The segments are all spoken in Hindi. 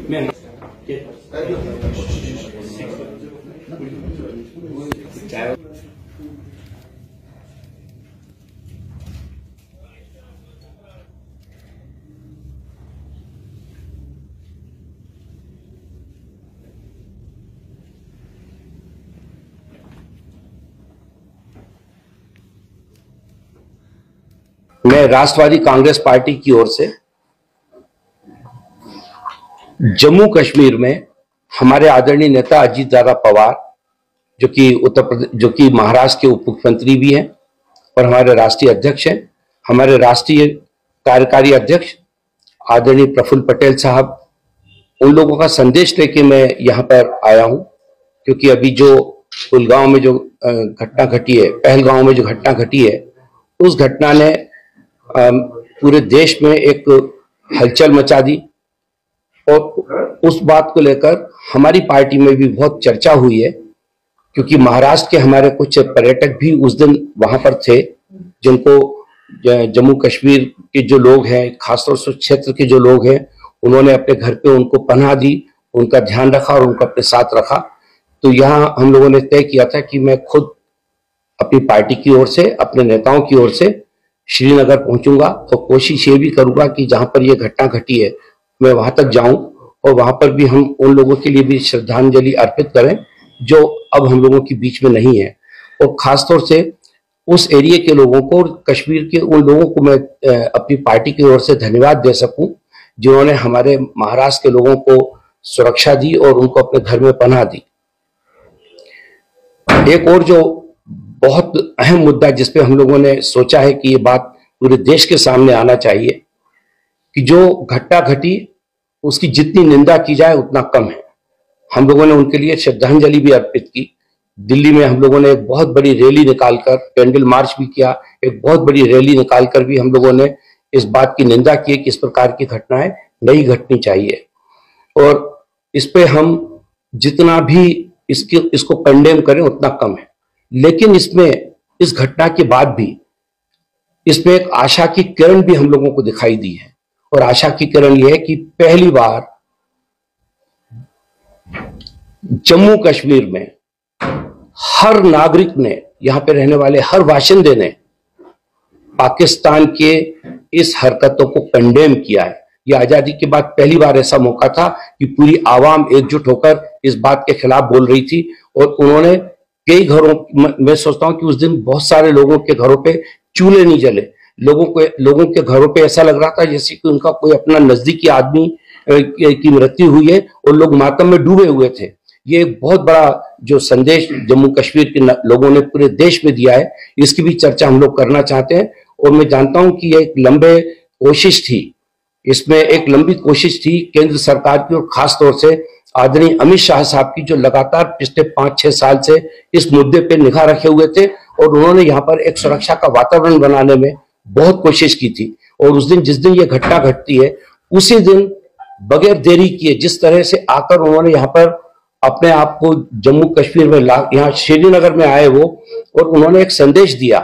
मैं राष्ट्रवादी कांग्रेस पार्टी की ओर से जम्मू कश्मीर में हमारे आदरणीय नेता अजीत दादा पवार, जो कि महाराष्ट्र के उप मुख्यमंत्री भी हैं और हमारे राष्ट्रीय अध्यक्ष हैं, हमारे राष्ट्रीय कार्यकारी अध्यक्ष आदरणीय प्रफुल्ल पटेल साहब, उन लोगों का संदेश लेके मैं यहाँ पर आया हूँ। क्योंकि अभी जो कुलगांव में जो घटना घटी है, पहलगांव में जो घटना घटी है, उस घटना ने पूरे देश में एक हलचल मचा दी और उस बात को लेकर हमारी पार्टी में भी बहुत चर्चा हुई है। क्योंकि महाराष्ट्र के हमारे कुछ पर्यटक भी उस दिन वहां पर थे, जिनको जम्मू कश्मीर के जो लोग हैं, खासतौर से क्षेत्र के जो लोग हैं, उन्होंने अपने घर पे उनको पनाह दी, उनका ध्यान रखा और उनको अपने साथ रखा। तो यहाँ हम लोगों ने तय किया था कि मैं खुद अपनी पार्टी की ओर से, अपने नेताओं की ओर से श्रीनगर पहुंचूंगा और कोशिश ये भी करूंगा कि जहां पर यह घटना घटी है मैं वहां तक जाऊं और वहां पर भी हम उन लोगों के लिए भी श्रद्धांजलि अर्पित करें जो अब हम लोगों के बीच में नहीं है। और खासतौर से उस एरिया के लोगों को और कश्मीर के उन लोगों को मैं अपनी पार्टी की ओर से धन्यवाद दे सकूं जिन्होंने हमारे महाराष्ट्र के लोगों को सुरक्षा दी और उनको अपने घर में पनाह दी। एक और जो बहुत अहम मुद्दा जिसपे हम लोगों ने सोचा है कि ये बात पूरे देश के सामने आना चाहिए कि जो घटना घटी उसकी जितनी निंदा की जाए उतना कम है। हम लोगों ने उनके लिए श्रद्धांजलि भी अर्पित की। दिल्ली में हम लोगों ने एक बहुत बड़ी रैली निकालकर, कैंडल मार्च भी किया, एक बहुत बड़ी रैली निकालकर भी हम लोगों ने इस बात की निंदा की कि इस प्रकार की घटनाएं नहीं घटनी चाहिए। और इस पे हम जितना भी इसको कंडेम करें उतना कम है। लेकिन इसमें, इस घटना के बाद भी इसमें एक आशा की किरण भी हम लोगों को दिखाई दी है। और आशा की किरण यह है कि पहली बार जम्मू कश्मीर में हर नागरिक ने, यहां पे रहने वाले हर बाशिंदे ने पाकिस्तान के इस हरकतों को कंडेम किया है। यह आजादी के बाद पहली बार ऐसा मौका था कि पूरी आवाम एकजुट होकर इस बात के खिलाफ बोल रही थी। और उन्होंने कई घरों, मैं सोचता हूं कि उस दिन बहुत सारे लोगों के घरों पे चूल्हे नहीं जले, लोगों के घरों पे ऐसा लग रहा था जैसे कि उनका कोई अपना नजदीकी आदमी की मृत्यु हुई है और लोग मातम में डूबे हुए थे। ये एक बहुत बड़ा जो संदेश जम्मू कश्मीर के लोगों ने पूरे देश में दिया है, इसकी भी चर्चा हम लोग करना चाहते हैं। और मैं जानता हूं कि एक लंबे कोशिश थी, इसमें एक लंबी कोशिश थी केंद्र सरकार की और खासतौर से आदरणीय अमित शाह साहब की, जो लगातार पिछले 5-6 साल से इस मुद्दे पे निगाह रखे हुए थे और उन्होंने यहाँ पर एक सुरक्षा का वातावरण बनाने में बहुत कोशिश की थी। और उस दिन, जिस दिन ये घटना घटती है, उसी दिन बगैर देरी किए जिस तरह से आकर उन्होंने यहाँ पर अपने आप को जम्मू कश्मीर में यहाँ श्रीनगर में आए वो, और उन्होंने एक संदेश दिया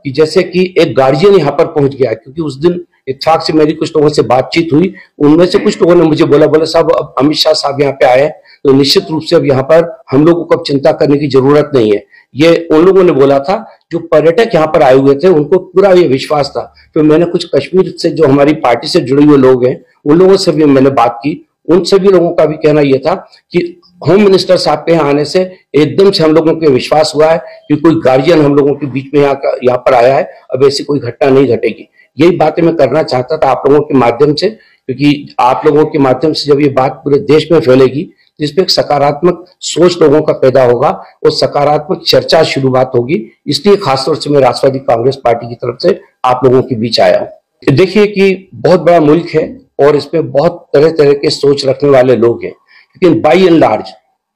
कि जैसे कि एक गार्जियन यहाँ पर पहुंच गया। क्योंकि उस दिन इत्तेफाक से मेरी कुछ लोगों से बातचीत हुई, उनमें से कुछ लोगों ने मुझे बोला साहब अब अमित शाह साहब यहाँ पे आए तो निश्चित रूप से अब यहाँ पर हम लोगों को अब चिंता करने की जरूरत नहीं है। ये उन लोगों ने बोला था जो पर्यटक यहाँ पर आए हुए थे, उनको पूरा ये विश्वास था। तो मैंने कुछ कश्मीर से जो हमारी पार्टी से जुड़े हुए लोग हैं उन लोगों से भी मैंने बात की। उन सभी लोगों का भी कहना यह था कि होम मिनिस्टर साहब के यहाँ आने से एकदम से हम लोगों को विश्वास हुआ है कि कोई गार्जियन हम लोगों के बीच में यहाँ पर आया है, अब ऐसी कोई घटना नहीं घटेगी। यही बातें मैं करना चाहता था आप लोगों के माध्यम से, क्योंकि आप लोगों के माध्यम से जब ये बात पूरे देश में फैलेगी तो इस पर एक सकारात्मक सोच लोगों का पैदा होगा और सकारात्मक चर्चा शुरुआत होगी। इसलिए खासतौर से मैं राष्ट्रवादी कांग्रेस पार्टी की तरफ से आप लोगों के बीच आया हूँ। देखिए कि बहुत बड़ा मुल्क है और इसमें बहुत तरह तरह के सोच रखने वाले लोग हैं, लेकिन बाई एंड लार्ज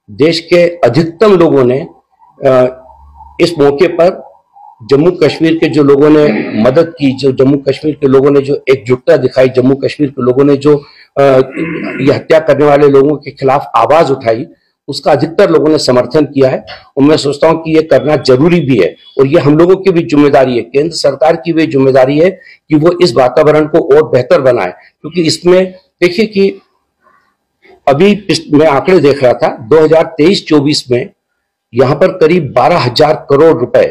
देश के अधिकतम लोगों ने इस मौके पर जम्मू कश्मीर के जो लोगों ने मदद की, जो जम्मू कश्मीर के लोगों ने जो एकजुटता दिखाई, जम्मू कश्मीर के लोगों ने जो ये हत्या करने वाले लोगों के खिलाफ आवाज उठाई, उसका अधिकतर लोगों ने समर्थन किया है। और मैं सोचता हूं कि ये करना जरूरी भी है और ये हम लोगों की भी जिम्मेदारी है, केंद्र सरकार की भी जिम्मेदारी है कि वो इस वातावरण को और बेहतर बनाए। क्योंकि इसमें देखिए कि अभी मैं आंकड़े देख रहा था 2023-24 में यहां पर करीब 12,000 करोड़ रुपए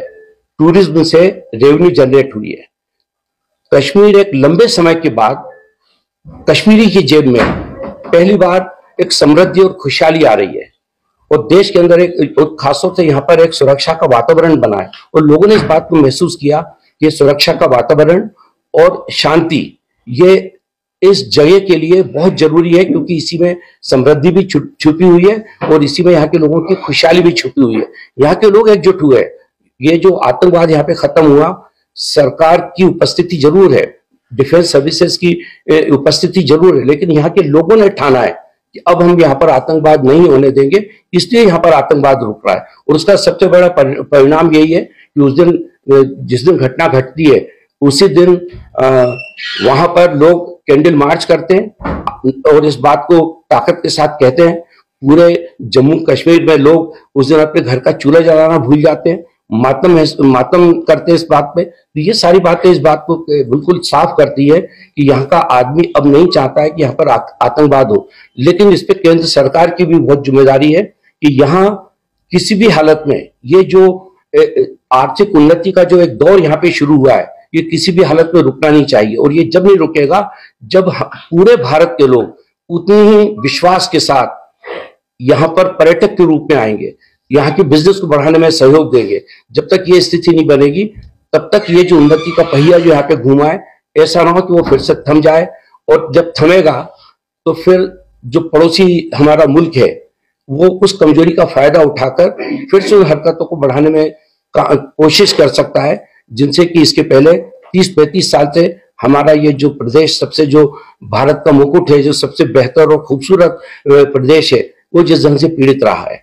टूरिज्म से रेवेन्यू जनरेट हुई है। कश्मीर एक लंबे समय के बाद कश्मीरी की जेब में पहली बार एक समृद्धि और खुशहाली आ रही है और देश के अंदर एक खासतौर से यहाँ पर एक सुरक्षा का वातावरण बना है और लोगों ने इस बात को महसूस किया कि सुरक्षा का वातावरण और शांति ये इस जगह के लिए बहुत जरूरी है, क्योंकि इसी में समृद्धि भी छुपी हुई है और इसी में यहाँ के लोगों की खुशहाली भी छुपी हुई है। यहाँ के लोग एकजुट हुए। ये जो आतंकवाद यहाँ पे खत्म हुआ, सरकार की उपस्थिति जरूर है, डिफेंस सर्विसेज की उपस्थिति जरूर है, लेकिन यहाँ के लोगों ने ठाना है कि अब हम यहाँ पर आतंकवाद नहीं होने देंगे, इसलिए यहाँ पर आतंकवाद रुक रहा है। और उसका सबसे बड़ा परिणाम यही है कि उस दिन जिस दिन घटना घटती है उसी दिन वहां पर लोग कैंडल मार्च करते हैं और इस बात को ताकत के साथ कहते हैं। पूरे जम्मू कश्मीर में लोग उस दिन अपने घर का चूल्हा जलाना भूल जाते हैं, मातम करते हैं इस बात पे। तो ये सारी बातें इस बात को बिल्कुल साफ करती है कि यहाँ का आदमी अब नहीं चाहता है कि यहाँ पर आतंकवाद हो। लेकिन इस पे केंद्र सरकार की भी बहुत जिम्मेदारी है कि यहाँ किसी भी हालत में ये जो आर्थिक उन्नति का जो एक दौर यहाँ पे शुरू हुआ है, ये किसी भी हालत में रुकना नहीं चाहिए। और ये जब नहीं रुकेगा जब पूरे भारत के लोग उतनी ही विश्वास के साथ यहाँ पर पर्यटक के रूप में आएंगे, यहाँ के बिजनेस को बढ़ाने में सहयोग देंगे। जब तक ये स्थिति नहीं बनेगी तब तक ये जो उन्नति का पहिया जो यहाँ पे घूमा है, ऐसा ना हो कि वो फिर से थम जाए। और जब थमेगा तो फिर जो पड़ोसी हमारा मुल्क है वो उस कमजोरी का फायदा उठाकर फिर से उन हरकतों को बढ़ाने में कोशिश कर सकता है, जिनसे कि इसके पहले 30-35 साल से हमारा ये जो प्रदेश, सबसे जो भारत का मुकुट है, जो सबसे बेहतर और खूबसूरत प्रदेश है, वो जिस ढंग से पीड़ित रहा है।